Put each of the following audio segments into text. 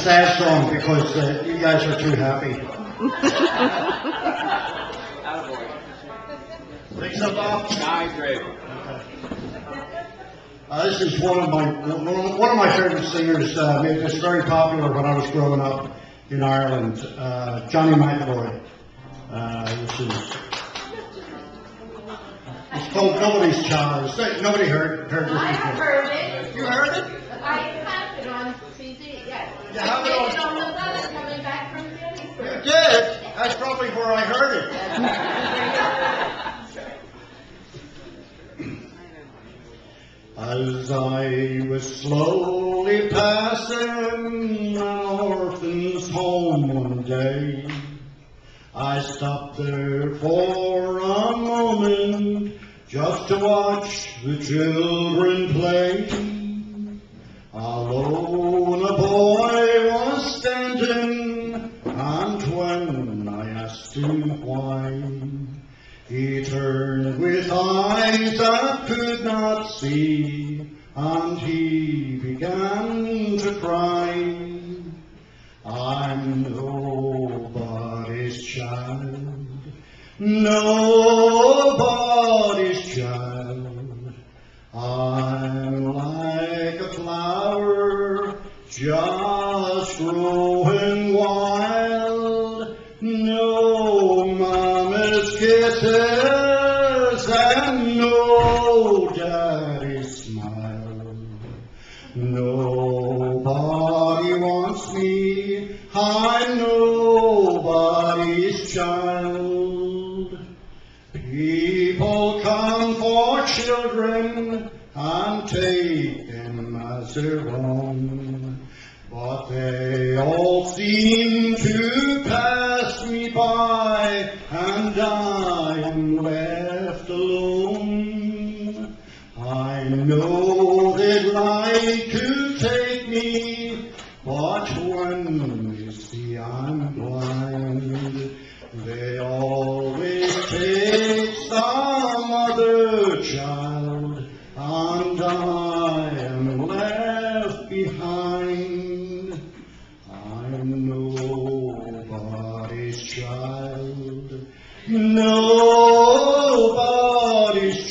sad song because you guys are too happy. Think so, Bob? Great. This is one of my favorite singers. Made this very popular when I was growing up in Ireland. Johnny McElroy. It's called Nobody's Child. Nobody heard this before. I have heard it. You heard it? I have it on CD, yes. You have it I did it on the bus coming back from Gettysburg. You did? That's probably where I heard it. As I was slowly passing an orphan's home one day, I stopped there for a moment just to watch the children play. Alone a boy was standing, and when I asked him why, he turned with eyes that could not see, and he began to cry. I'm nobody's child, nobody's child. I'm like a flower just growing wild. No mama's kisses and no daddy's smile. Nobody wants me, I'm nobody's child. People come for children and take them as their own, but they all seem to pass me by, and I am left alone. I know they'd like to take me, but when they see I'm blind, they always take some other child, and I am left behind. I'm nobody's child, nobody's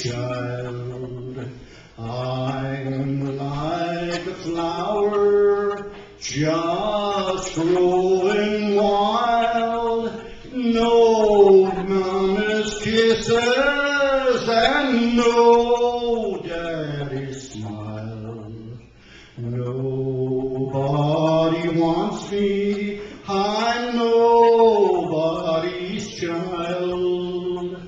child. I'm like a flower just growing wild. No mama's kisses and no daddy's smile. Nobody wants me, I'm nobody's child.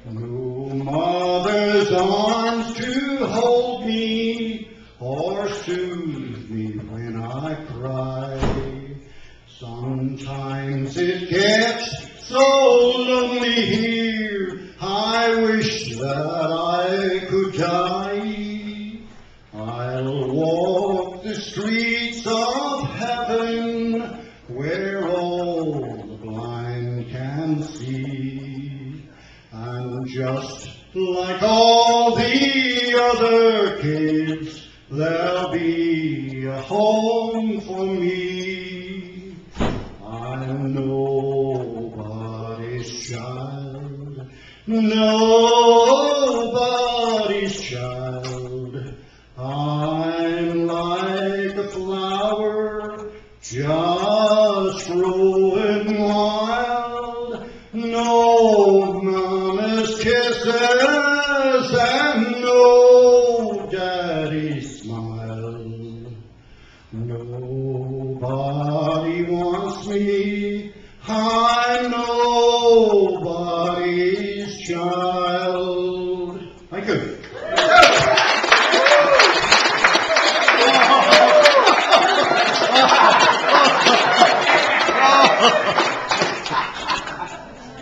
No mother's arms to hold me or soothe me when I cry. Sometimes it gets so lonely here, I wish that I could die. I'll walk the streets of heaven where all the blind can see, and just like all the other kids, there'll be a home for me. I'm nobody's child, nobody's child. I'm like a flower just growing wild. No mama's kisses and no daddy's smile. Nobody wants me, I know